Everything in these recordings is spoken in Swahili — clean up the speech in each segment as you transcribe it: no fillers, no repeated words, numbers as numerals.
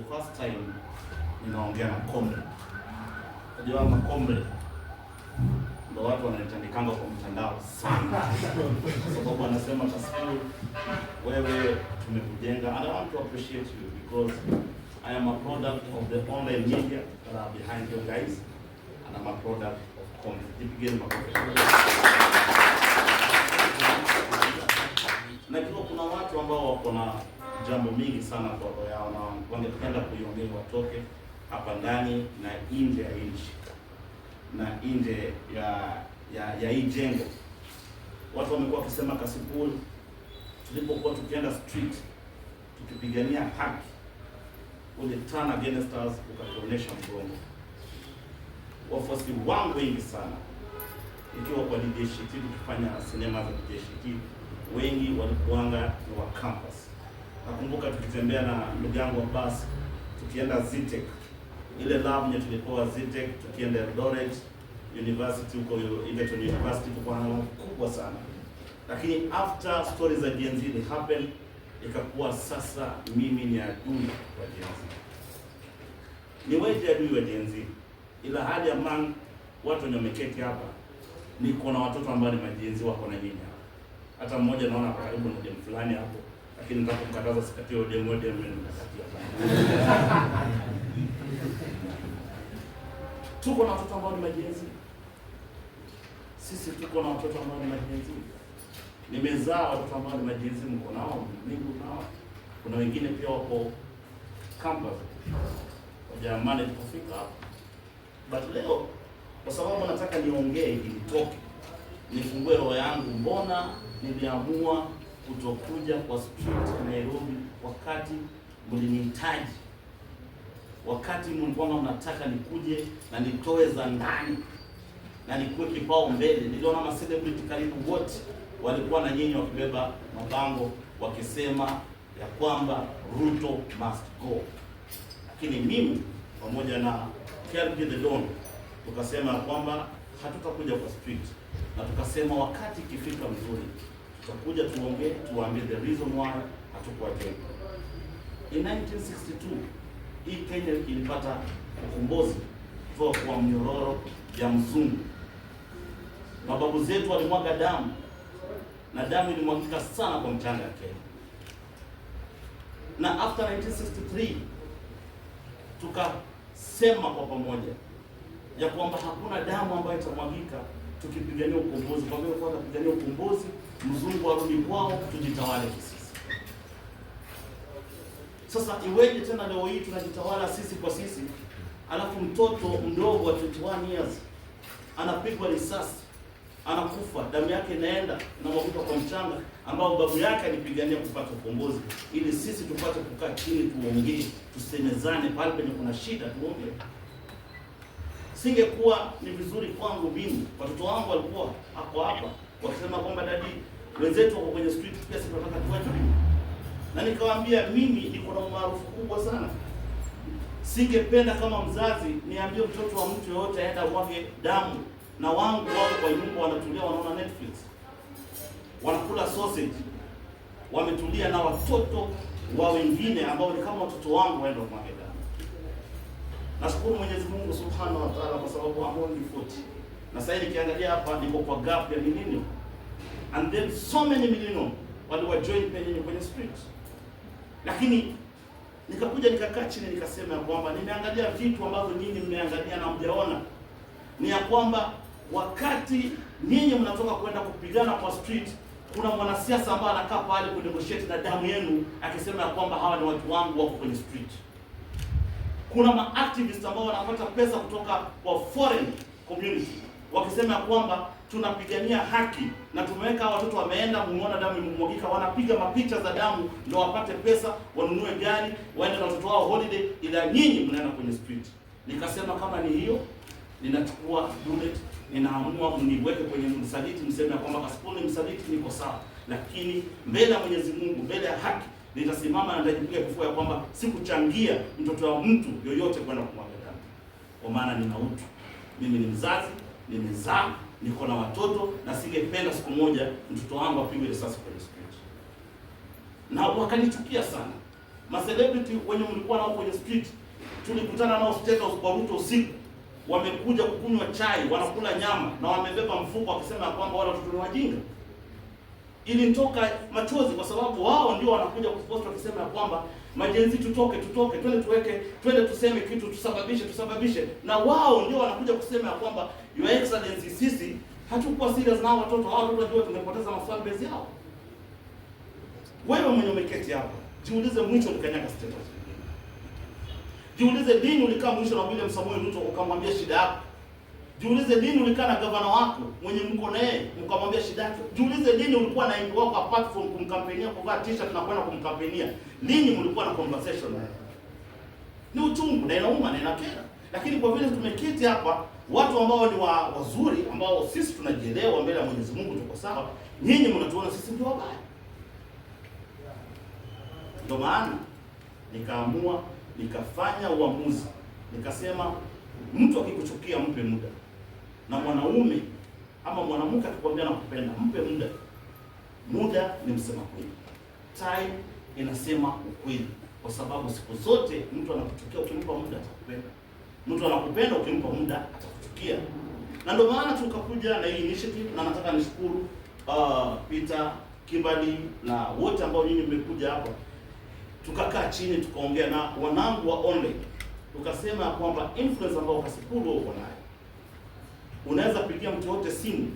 first time ninaongea na kombe. Unajua makombe ndio watu wananitandikanga kwa mtandao sana. Sababu anasema Kasipul, wewe tumekujenga, and I want to appreciate you because I am a product of the online media that are behind you guys, and I'm a product of Kombe. Nipigeni makofi. Najua kuna watu ambao wako na jambo mingi sana kwa roho yao na wangependa kuiongea watoke hapa ndani na nje ya nchi na nje ya hii jengo. Watu wamekuwa wakisema Kasipul, tulipokuwa tukienda street tukipigania haki, ule turn against us, ukatuonesha mgongo. Wafuasi wangu wengi sana, ikiwa kwa DJSHT tukifanya sinema za DJSHT, wengi walikuanga ni wa campus. Nakumbuka tukitembea na ndugu yangu wa basi, tukienda Zitek, ile lab nye tulipewa Zitek, tukienda Eldoret University, huko Egerton University, kwa na kubwa sana. Lakini after stories za Gen Z happen, ikakuwa sasa mimi ni adui wa Gen Z. Ni wewe adui wa Gen Z. Ila hali ya watu wenye wameketi hapa, niko na watoto ambao ni majenzi wako na nyinyi hapa. Hata mmoja naona karibu na dem fulani hapo, lakini nataka kumkataza sikatio dem mimi nitakatia hapa. Tuko na watoto ambao ni majenzi. Sisi tuko na watoto ambao ni majenzi. Nimezaa watoto ambao ni majenzi, mko nao, mimi nao. Kuna wengine pia wako campus. Wajamani tukafika hapa. But leo kwa sababu nataka niongee ili nitoke, nifungue roho yangu, mbona niliamua kutokuja kwa street Nairobi wakati mlinihitaji, wakati mlikuwa mnataka nikuje na nitoe za ndani na nikuwe kipao mbele. Niliona ma celebrity karibu wote walikuwa na nyinyi wakibeba mabango wakisema ya kwamba Ruto must go. Lakini mimi pamoja na KRG The Don tukasema kwamba hatutakuja kwa street, na tukasema wakati ikifika mzuri tutakuja tuongee, tuambie the reason why hatukuwa join. In 1962 hii Kenya ilipata ukombozi kutoka kwa mnyororo ya mzungu. Mababu zetu walimwaga damu na damu ilimwagika sana kwa mchanga ya Kenya. Na after 1963 tukasema kwa pamoja ya kwamba hakuna damu ambayo itamwagika tukipigania ukombozi. Kwa hiyo kwa kupigania ukombozi, mzungu arudi kwao, tujitawale sisi. Sasa iweje tena leo hii tunajitawala sisi kwa sisi, alafu mtoto mdogo wa 21 years anapigwa risasi, anakufa, damu yake inaenda na mwagika kwa mchanga ambao babu yake alipigania kupata ukombozi, ili sisi tupate kukaa chini tuongee, tusemezane pale penye kuna shida tuongee. Singekuwa ni vizuri kwangu mimi, watoto wangu walikuwa hapo hapa wakisema kwamba dadi wenzetu wako kwenye street, pia sisi tunataka tuache. Na nikawaambia mimi niko na umaarufu kubwa sana. Singependa kama mzazi niambie mtoto wa mtu yoyote aenda mwage damu, na wangu wako kwa nyumba wanatulia, wanaona Netflix, wanakula sausage, wametulia, na watoto wa wengine ambao ni kama watoto wangu waenda mwage damu. Nashukuru Mwenyezi Mungu Subhanahu wa Ta'ala kwa sababu ambao ni 40. Na sasa nikiangalia hapa niko kwa gap ya milioni. And then so many million wale wa join kwenye street. Lakini nikakuja nikakaa chini nikasema kwamba nimeangalia vitu ambavyo nyinyi mmeangalia na mjaona. Ni ya kwamba wakati nyinyi mnatoka kwenda kupigana kwa street, kuna mwanasiasa ambaye anakaa pale kunegotiate na damu yenu akisema ya kwamba hawa ni watu wangu wako kwenye street. Kuna ma-activists ambao wanapata pesa kutoka kwa foreign community wakisema kwamba tunapigania haki na tumeweka watoto wameenda, muona damu imemwagika, wanapiga mapicha za damu ndio wapate pesa, wanunue gari, waende na watoto wao holiday, ila nyinyi mnaenda kwenye street. Nikasema kama ni hiyo, ninachukua bullet, ninaamua mniweke kwenye msaliti, mseme kwamba Kasipul ni msaliti, niko sawa. Lakini mbele ya Mwenyezi Mungu, mbele ya haki, nitasimama na nitajipiga kifua ya kwamba sikuchangia mtoto wa mtu yoyote kwenda kumwaga damu. Kwa maana nina utu. Mimi ni mzazi, nimezaa, niko na watoto, na singependa siku moja mtoto wangu apigwe risasi kwenye street. Na wakanichukia sana. celebrity wenye mlikuwa nao kwenye street, tulikutana nao State House kwa Ruto usiku, wamekuja kukunywa chai, wanakula nyama na wamebeba mfuko wakisema kwamba wale watoto ni wajinga. Ilinitoka machozi kwa sababu wao ndio wanakuja kupost wakisema kwamba majenzi tutoke, twende tuseme kitu, tusababishe, na wao ndio wanakuja kusema kwamba Your Excellency, sisi hatukuwa serious na watoto hao, ndio tumepoteza maswali base yao. Wewe mwenye umeketi hapa, jiulize mwisho ulikanyaga State House. Jiulize lini ulikaa mwisho na William Samoei Ruto ukamwambia shida yako. Jiulize lini ulikaa na gavana wako mwenye mko naye mkamwambia shida yako. Jiulize lini ulikuwa na MP wako apart from kumkampenia, kuvaa t-shirt na kwenda kumkampenia. Lini mlikuwa na conversation naye? Ni uchungu na inauma na inakera. Lakini kwa vile tumeketi hapa watu ambao ni wazuri, ambao sisi tunajielewa mbele ya Mwenyezi Mungu tuko sawa, nyinyi mnatuona sisi ndio wabaya. Ndio maana nikaamua, nikafanya uamuzi, nikasema mtu akikuchukia mpe muda, na mwanaume ama mwanamke akikwambia nakupenda mpe muda. Muda ni msema kweli, time inasema ukweli, kwa sababu siku zote mtu anakuchukia ukimpa muda atakupenda, mtu anakupenda ukimpa muda atakuchukia. Na ndio maana tukakuja na hii initiative, na nataka nishukuru Peter, Kimberly na wote ambao nyinyi mmekuja hapa. Tukakaa chini tukaongea na wanangu wa online, tukasema kwamba influence ambao Kasipul uko nayo, unaweza pigia mtu yote simu.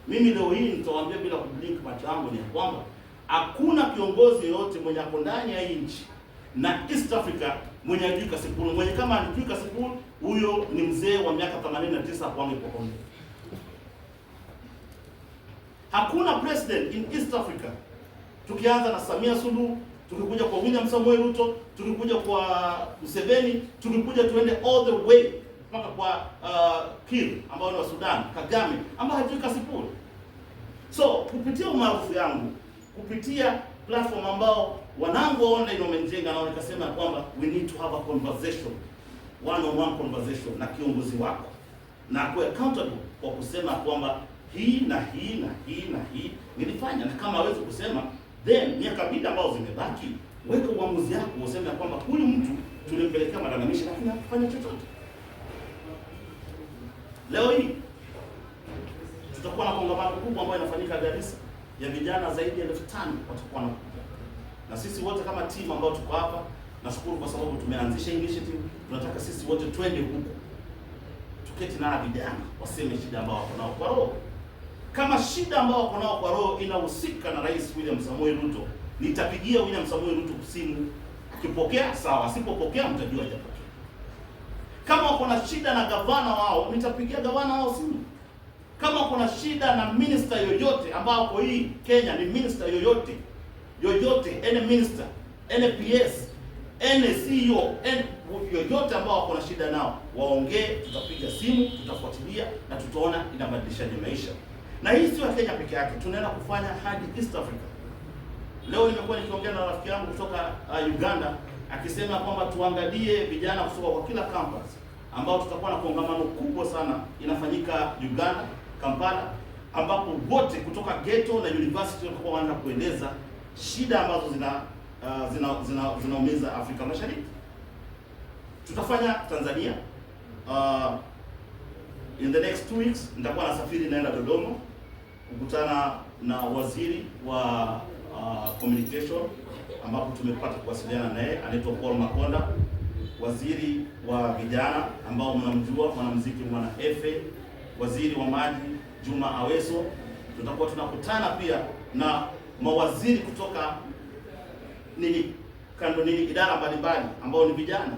Mimi leo hii nitawaambia bila kublink macho yangu ni kwamba hakuna kiongozi yoyote mwenye ako ndani ya nchi na East Africa mwenye ajui Kasipul. Mwenye kama anajui Kasipul, huyo ni mzee wa miaka 89 kwa mikono. Hakuna president in East Africa, tukianza na Samia Suluhu, tukikuja kwa William Samoei Ruto, tukikuja kwa Museveni, tukikuja tuende all the way mpaka kwa Kiir ambao ni wa Sudan, Kagame ambao hajui Kasipul. So kupitia umaarufu yangu, kupitia platform ambao wanangu online wamenijenga, na nikasema kwamba we need to have a conversation, one-on-one conversation na kiongozi wako, na kuwa accountable kwa kusema kwamba hii na hii na hii na hii nilifanya, na kama hawezi kusema then miaka 2 ambao zimebaki, weka uamuzi wako useme kwamba huyu mtu tulimpelekea malalamishi lakini hakufanya chochote. Leo hii tutakuwa na kongamano kubwa ambayo inafanyika Garissa ya vijana zaidi ya 5,000 watakuwa na, na sisi wote kama team ambao tuko hapa, nashukuru kwa sababu tumeanzisha initiative. Tunataka sisi wote twende huko, tuketi na vijana waseme shida ambao wako nao kwa roho. Kama shida ambao wako nao kwa roho inahusika na Rais William Samoei Ruto, nitapigia William Samoei Ruto simu. Akipokea sawa, asipopokea mtajua hajapokea. Kama wako na shida na gavana wao, nitapigia gavana wao simu. Kama wako na shida na minister yoyote ambao kwa hii Kenya, ni minister yoyote, any minister, any PS, any CEO, yoyote ambao wako na shida nao, waongee, tutapiga simu, tutafuatilia na tutaona inabadilishaje maisha. Na hii sio Kenya peke yake, tunaenda kufanya hadi East Africa. Leo nimekuwa nikiongea na rafiki yangu kutoka Uganda akisema kwamba tuangalie vijana kutoka kwa kila campus, ambao tutakuwa na kongamano kubwa sana inafanyika Uganda, Kampala, ambapo wote kutoka ghetto na university watakuwa wanaenda kueleza shida ambazo zinaumiza Afrika Mashariki. Tutafanya Tanzania. In the next 2 weeks nitakuwa nasafiri naenda Dodoma kukutana na waziri wa communication, ambapo tumepata kuwasiliana naye, anaitwa Paul Makonda, waziri wa vijana ambao mnamjua, mwanamuziki Mwana Efe, waziri wa maji Juma Aweso. Tutakuwa tunakutana pia na mawaziri kutoka idara mbalimbali ambao ni vijana.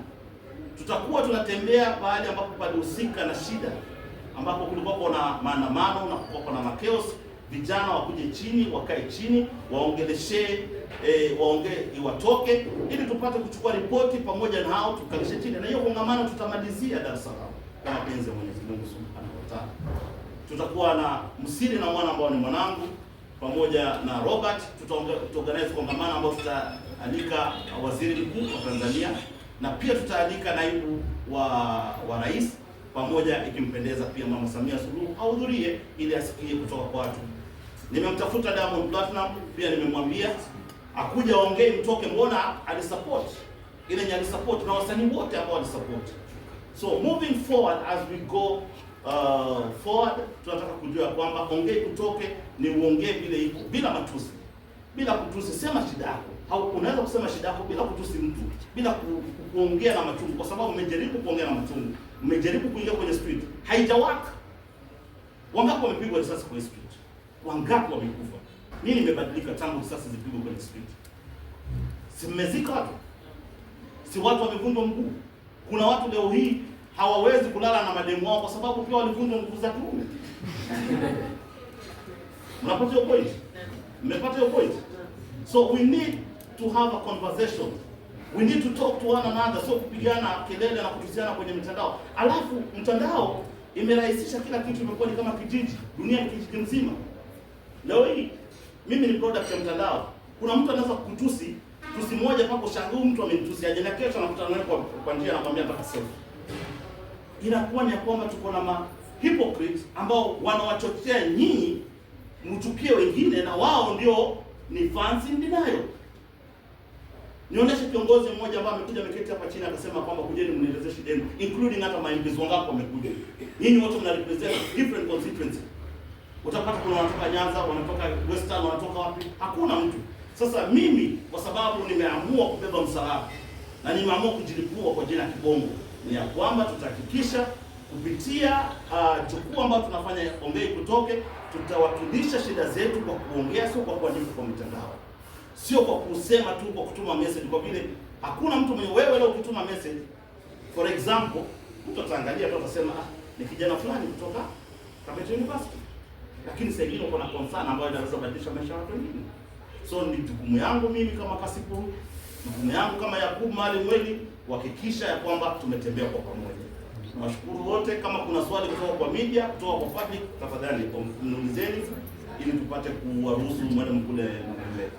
Tutakuwa tunatembea pahali ambapo palihusika na shida, ambapo kulikuwa na maandamano na kulikuwa na makeos. Vijana wakuje chini, wakae chini, waongeleshe, watoke, ili tupate kuchukua ripoti pamoja na hao, tukalishe chini. Na hiyo kongamano tutamalizia Dar es Salaam kwa mapenzi ya Mwenyezi Mungu Subhanahu wa Ta'ala. Tutakuwa na Msiri na mwana ambao ni mwanangu, pamoja na Robert. Tutaorganize kongamano ambao tutaalika waziri mkuu wa Tanzania, na pia tutaalika naibu wa rais, pamoja ikimpendeza pia Mama Samia Suluhu ahudhurie ili asikie kutoka kwa watu. Nimemtafuta Diamond Platinum pia, nimemwambia akuja ongei mtoke, mbona alisupport ile nyali support na wasanii wote ambao walisupport. So moving forward as we go forward, tunataka kujua kwamba ongei kutoke ni uongee vile iko, bila matusi, bila kutusi. Sema shida yako, unaweza kusema shida yako bila kutusi mtu, bila kuongea na machungu, kwa sababu umejaribu kuongea na machungu, umejaribu kuingia kwenye street, haijawaka. Wangapi wamepigwa risasi kwenye street? Wangapi wamekufa? Nini imebadilika tangu risasi zipigwe kwenye street? Si mmezika watu? Si watu wamevunjwa mguu? Kuna watu leo hii hawawezi kulala na mademu wao kwa sababu pia walivunjwa mguu za kiume. Mnapata hiyo point? Mmepata hiyo point? So we need to have a conversation. We need to talk to one another, so kupigana kelele na kutusiana kwenye mitandao. Alafu mtandao imerahisisha kila kitu, imekuwa ni kama kijiji. Dunia ni kijiji mzima. Leo hii mimi ni product ya mtandao. Kuna mtu anaweza kukutusi tusi moja mpaka ushangaa mtu amenitusi aje, na kesho anakutana naye kwa njia anakuambia mpaka sasa. Inakuwa ni kwamba tuko na hypocrites ambao wanawachochea nyinyi mchukie wengine, na wao ndio ni fans in denial. Nionyeshe kiongozi mmoja ambaye amekuja ameketi hapa chini akasema kwamba kujeni mnielezee shida yenu, including hata MPs wangapi wamekuja. Nyinyi wote mna represent different constituencies. Utapata kuna wanatoka Nyanza, wanatoka Western, wanatoka wapi? Hakuna mtu. Sasa mimi kwa sababu nimeamua kubeba msalaba na nimeamua kujilipua kwa jina Kibongo, ni ya kwamba tutahakikisha kupitia jukwaa ambalo tunafanya ongei kutoke, tutawakilisha shida zetu kwa kuongea, sio kwa kuandika kwa mitandao, sio kwa kusema tu, kwa kutuma message, kwa vile hakuna mtu mwenye wewe leo ukituma message for example, mtu ataangalia tu atasema ni kijana fulani kutoka Kabete University, lakini sasa hivi uko na concern ambayo inaweza kubadilisha maisha ya watu wengine. So ni jukumu yangu mimi kama Kasipu, jukumu yangu kama Yakub Maalim Mweli kuhakikisha ya kwamba tumetembea kwa pamoja. Nawashukuru wote. Kama kuna swali kutoka kwa media, kutoka kwa public, tafadhali mniulizeni ili tupate kuwaruhusu mwende mkule mbele.